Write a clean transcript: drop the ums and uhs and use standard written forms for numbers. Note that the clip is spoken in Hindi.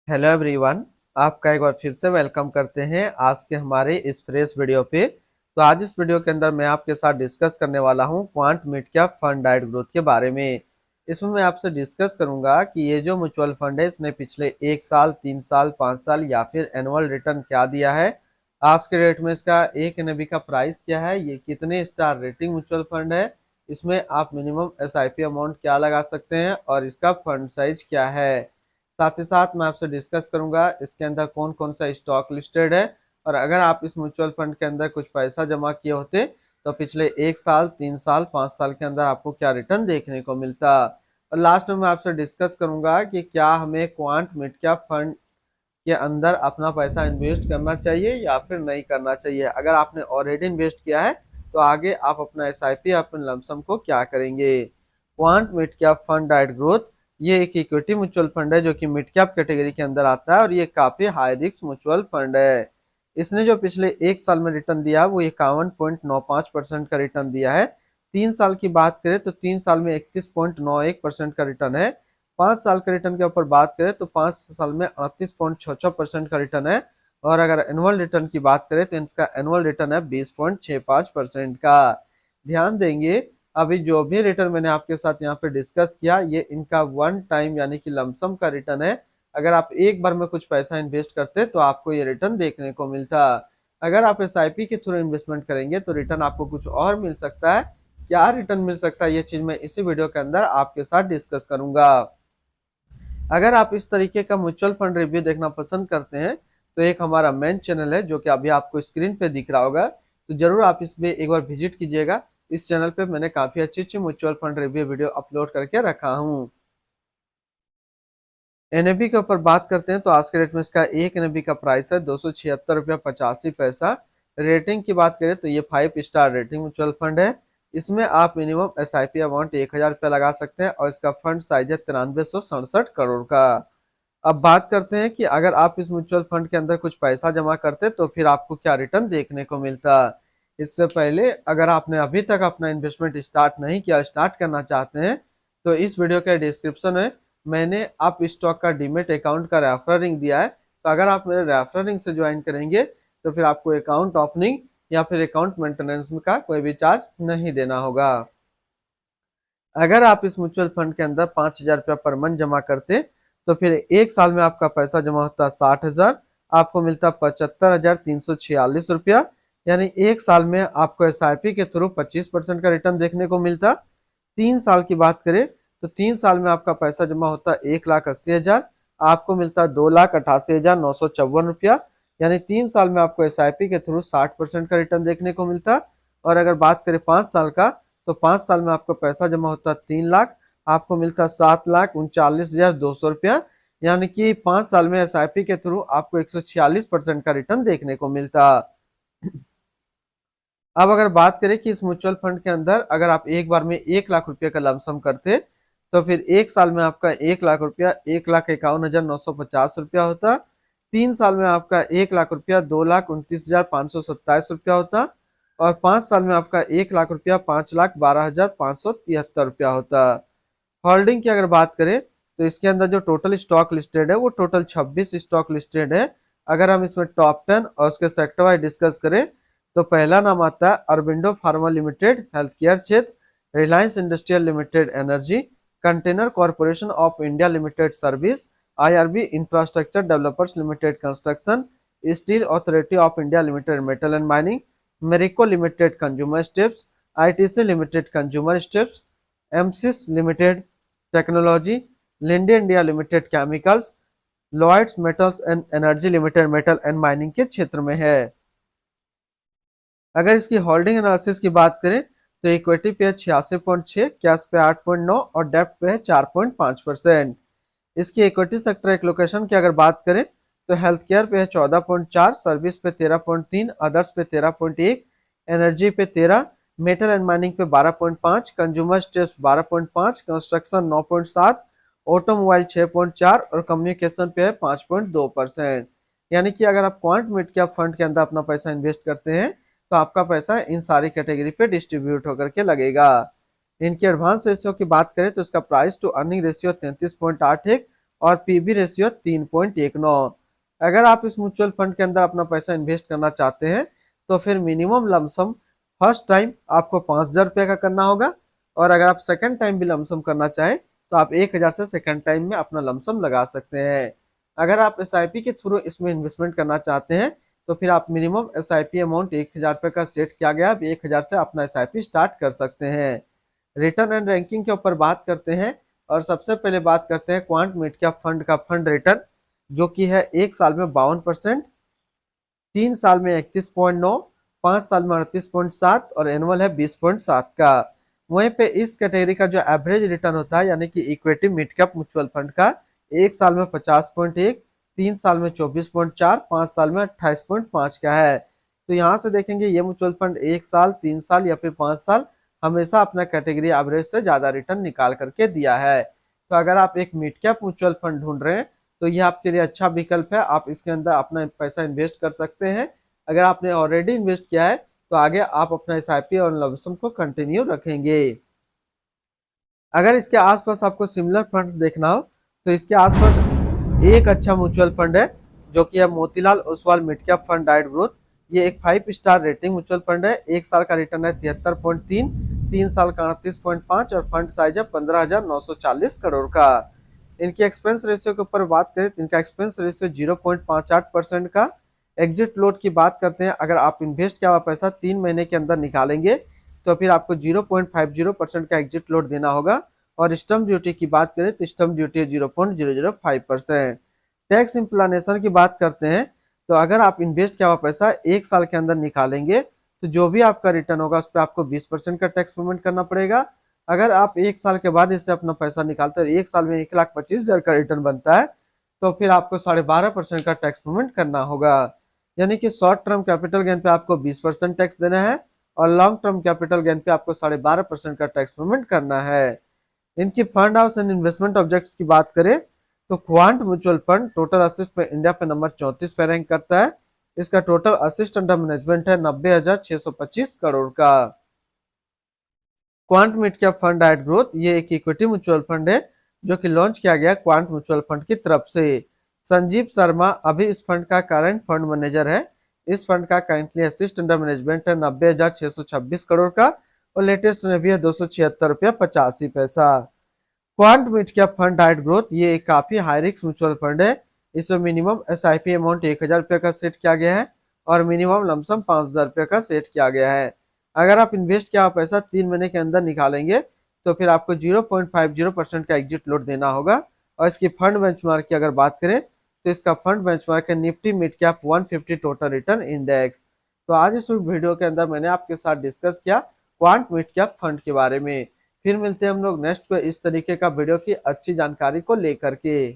Hello everyone. आपका एक बार फिर से वेलकम करते हैं आज के हमारे इस फ्रेश वीडियो पे। तो आज इस वीडियो के अंदर मैं आपके साथ डिस्कस करने वाला हूं quant mid cap fund diet growth के बारे में। इसमें मैं आपसे डिस्कस करूंगा कि ये जो म्यूचुअल फंड है इसने पिछले 1 साल, 3 साल, 5 साल या फिर एनुअल रिटर्न क्या दिया है। आज के डेट में इसका एक एनएबी का प्राइस क्या है, ये कितने स्टार रेटिंग म्यूचुअल फंड है, इसमें आप मिनिमम एसआईपी अमाउंट क्या लगा सकते हैं और इसका फंड साइज क्या है। साथ ही साथ मैं आपसे डिस्कस करूंगा इसके अंदर कौन कौन सा स्टॉक लिस्टेड है, और अगर आप इस म्यूचुअल फंड के अंदर कुछ पैसा जमा किए होते तो पिछले 1 साल, 3 साल, 5 साल के अंदर आपको क्या रिटर्न देखने को मिलता। और लास्ट में मैं आपसे डिस्कस करूंगा कि क्या हमें क्वांट मिड कैप फंड के अंदर अपना पैसा इन्वेस्ट करना चाहिए या फिर नहीं करना चाहिए। अगर आपने ऑलरेडी इन्वेस्ट किया है तो आगे आप अपना एसआईपी अपने लमसम को क्या करेंगे। Quant mid cap fund diet growth ये एक इक्विटी म्यूचुअल फंड है जो कि मिड कैप कैटेगरी के अंदर आता है और ये काफी हाई रिस्क म्यूचुअल फंड है। इसने जो पिछले 1 साल में रिटर्न दिया वो 51.95% का रिटर्न दिया है। 3 साल की बात करें तो 3 साल में 31.91% का रिटर्न है। 5 साल के रिटर्न के ऊपर बात करें तो 5 साल में 38.66% का रिटर्न है। और अगर एनुअल रिटर्न की बात करें तो इनका एनुअल रिटर्न है 20.65% का। ध्यान देंगे, अभी जो भी रिटर्न मैंने आपके साथ यहाँ पे डिस्कस किया ये इनका वन टाइम यानी कि लमसम का रिटर्न है। अगर आप एक बार में कुछ पैसा इन्वेस्ट करते तो आपको ये रिटर्न देखने को मिलता। अगर आप एसआईपी के थ्रू इन्वेस्टमेंट करेंगे तो रिटर्न आपको कुछ और मिल सकता है। क्या रिटर्न मिल सकता है ये चीज मैं इसी वीडियो के अंदर आपके साथ डिस्कस करूंगा। अगर आप इस तरीके का म्यूचुअल फंड रिव्यू देखना पसंद करते हैं तो एक हमारा मेन चैनल है जो कि अभी आपको स्क्रीन पे दिख रहा होगा, तो जरूर आप इसमें एक बार विजिट कीजिएगा। इस चैनल पे मैंने काफी अच्छी अच्छी mutual fund review video upload करके रखा हूँ। एनएबी के ऊपर बात करते हैं तो आज के डेट में इसका एक एनएबी का प्राइस है 276 रुपया 85 पैसा। रेटिंग की बात करें तो ये 5 स्टार रेटिंग म्यूचुअल फंड है। इसमें आप मिनिमम एसआईपी अमाउंट 1,000 रुपया लगा सकते हैं और इसका फंड साइज है 9367 करोड़ का। अब बात करते हैं कि अगर आप इस म्यूचुअल फंड के अंदर कुछ पैसा जमा करते तो फिर आपको क्या रिटर्न देखने को मिलता। इससे पहले अगर आपने अभी तक अपना इन्वेस्टमेंट स्टार्ट नहीं किया, स्टार्ट करना चाहते हैं, तो इस वीडियो के डिस्क्रिप्शन में मैंने आप स्टॉक का डीमेट अकाउंट का रेफरल लिंक दिया है। तो अगर आप मेरे रेफरल लिंक से ज्वाइन करेंगे तो फिर आपको अकाउंट ओपनिंग या फिर अकाउंट मेंटेनेंस का कोई भी चार्ज नहीं देना होगा। अगर आप इस म्यूचुअल फंड के अंदर 5,000 रुपया पर मंथ जमा करते तो फिर 1 साल में आपका पैसा जमा होता 60,000, आपको मिलता 75,346 रुपया। यानी 1 साल में आपको एसआईपी के थ्रू 25% का रिटर्न देखने को मिलता। 3 साल की बात करें तो 3 साल में आपका पैसा जमा होता 1,80,000, आपको मिलता 2,88,954 रुपया। यानी 3 साल में आपको एसआईपी के थ्रू 60% का रिटर्न देखने को मिलता। और अगर बात करें 5 साल का तो 5 साल में आपका पैसा जमा होता 3 लाख, आपको मिलता 7,39,200 रुपया। यानी कि 5 साल में एसआईपी के थ्रू आपको 146% का रिटर्न देखने को मिलता। अब अगर बात करें कि इस म्यूचुअल फंड के अंदर अगर आप एक बार में 1 लाख रुपए का लमसम करते तो फिर 1 साल में आपका 1 लाख रुपया 1,51,950 रुपया होता। 3 साल में आपका 1 लाख रुपया 2,29,527 रुपया होता। और 5 साल में आपका 1 लाख रुपया 5,12,573 रुपया होता। होल्डिंग की अगर बात करें तो इसके अंदर जो टोटल स्टॉक लिस्टेड है वो टोटल 26 स्टॉक लिस्टेड है। अगर हम इसमें टॉप 10 और उसके सेक्टर वाइज डिस्कस करें तो पहला नाम आता है Aurobindo pharma limited health care क्षेत्र, Reliance industrial limited energy, container corporation of India limited service, IRB infrastructure developers limited construction, steel authority of India limited metal and mining, Marico limited consumer staples, ITC limited consumer staples, Mphasis limited technology, Linde India limited chemicals, Lloyds metals and energy limited metal and mining के क्षेत्र में है। अगर इसकी होल्डिंग एनालिसिस की बात करें तो इक्विटी पे है 86.6, कैश पे 8.9 और डेप्ट पे है 4.5%। इसकी इक्विटी सेक्टर एलोकेशन की अगर बात करें तो हेल्थ केयर पे है 14.4, सर्विस पे 13.3, अदर्स पे 13.1, एनर्जी पे 13, मेटल एंड माइनिंग पे 12.5, कंज्यूमर स्टेप्स 12.5, कंस्ट्रक्शन 9.7, ऑटोमोबाइल 6.4 और कम्युनिकेशन पे है 5.2%। यानी कि अगर आप क्वांट मिड कैप फंड के अंदर अपना पैसा इन्वेस्ट करते हैं तो आपका पैसा इन सारी कैटेगरी पे डिस्ट्रीब्यूट होकर के लगेगा। इनके एडवांस रेशियो की बात करें तो इसका प्राइस टू अर्निंग रेशियो 33.81 और पीबी रेशियो 3.19। अगर आप इस म्यूचुअल फंड के अंदर अपना पैसा इन्वेस्ट करना चाहते हैं तो फिर मिनिमम लमसम फर्स्ट टाइम आपको 5,000 रुपये का करना होगा, और अगर आप सेकंड टाइम भी लमसम करना चाहें तो आप 1,000 से सेकंड टाइम में अपना लमसम लगा सकते हैं। अगर आप एसआईपी के थ्रू इसमें इन्वेस्टमेंट करना चाहते हैं तो फिर आप मिनिमम एसआईपी अमाउंट 1,000 रुपये का सेट किया गया, आप 1,000 से अपना एसआईपी स्टार्ट कर सकते हैं। रिटर्न एंड रैंकिंग के ऊपर बात करते हैं, और सबसे पहले बात करते हैं क्वांट मिड कैप फंड का फंड रिटर्न, जो कि है 1 साल में 52%, 3 साल में 31.9, 5 साल में 38.7 और एनुअल है 20.7 का। वहीं पे इस कैटेगरी का जो एवरेज रिटर्न होता है यानी कि equity mid cap mutual fund का 1 साल में 50.1, 3 साल में 24.4, 5 साल में 28.5 का है। तो यहाँ से देखेंगे ये म्यूचुअल फंड 1 साल, 3 साल या फिर 5 साल हमेशा अपना कैटेगरी एवरेज से ज्यादा रिटर्न निकाल करके दिया है। तो अगर आप एक मिड कैप म्यूचुअल फंड ढूंढ रहे हैं तो ये आपके लिए अच्छा विकल्प है, आप इसके अंदर अपना पैसा इन्वेस्ट कर सकते हैं। अगर आपने ऑलरेडी इन्वेस्ट किया है तो आगे आप अपना एसआईपी और लमसम को कंटिन्यू रखेंगे। अगर इसके आसपास आपको सिमिलर फंड्स देखना हो तो इसके आसपास एक अच्छा म्यूचुअल फंड है जो कि है Motilal Oswal mid cap fund diet growth. ये एक 5 स्टार रेटिंग म्यूचुअल फंड है। 1 साल का रिटर्न है 73.3, 3 साल का 38.5 और फंड साइज है 15,940 करोड़ का। इनकी एक्सपेंस रेशियो के ऊपर बात करें तो इनका एक्सपेंस रेशियो 0.58% का। एग्जिट लोड की बात करते हैं, अगर आप इन्वेस्ट किया हुआ पैसा 3 महीने के अंदर निकालेंगे तो फिर आपको 0.50% का एग्जिट लोड देना होगा। और स्टम्प ड्यूटी की बात करें तो स्टम्प ड्यूटी है 0.005%। टैक्स इम्प्लानेशन की बात करते हैं तो अगर आप इन्वेस्ट किया हुआ पैसा 1 साल के अंदर निकालेंगे तो जो भी आपका रिटर्न होगा उस पर आपको 20% का टैक्स पेमेंट करना पड़ेगा। अगर आप 1 साल के बाद इससे अपना पैसा निकालते हैं, 1 साल में 1,25,000 का रिटर्न बनता है तो फिर आपको 12.5% का टैक्स पेमेंट करना होगा। यानी कि शॉर्ट टर्म कैपिटल गेन पे आपको 20% टैक्स देना है और लॉन्ग टर्म कैपिटल गेन पे आपको 12.5% का टैक्स पेमेंट करना है। इनकी fund house and investment objects की बात करें तो quant mutual fund total assist पे इंडिया पे नंबर 34 पे रैंक करता है। इसका टोटल असिस्ट अंडर मैनेजमेंट है 90,625 करोड़ का। Quant mid cap fund diet growth ये एक इक्विटी म्यूचुअल फंड है जो कि लॉन्च किया गया क्वांट म्यूचुअल फंड की तरफ से। संजीव शर्मा अभी इस फंड का करंट फंड मैनेजर है। इस फंड का करंटली असिस्ट अंडर मैनेजमेंट है 90,626 करोड़ का और लेटेस्ट में भी है 276 रुपया 85 पैसा। Quant mid cap fund diet growth ये एक काफी हाई रिस्क म्यूचुअल फंड है। इसमें मिनिमम एसआईपी अमाउंट 1,000 रुपये का सेट किया गया है और मिनिमम लमसम 5,000 रुपये का सेट किया गया है। अगर आप इन्वेस्ट किया हुआ पैसा 3 महीने के अंदर निकालेंगे तो फिर आपको 0.50% का एग्जिट लोड देना होगा। और इसकी फंड बेंचमार्क की अगर बात करें तो इसका फंड बेंचमार्क है Nifty mid cap 150 total return index. तो आज इस वीडियो के अंदर मैंने आपके साथ डिस्कस किया क्वांट मिड कैप फंड के बारे में। फिर मिलते हैं हम लोग नेक्स्ट को इस तरीके का वीडियो की अच्छी जानकारी को लेकर के।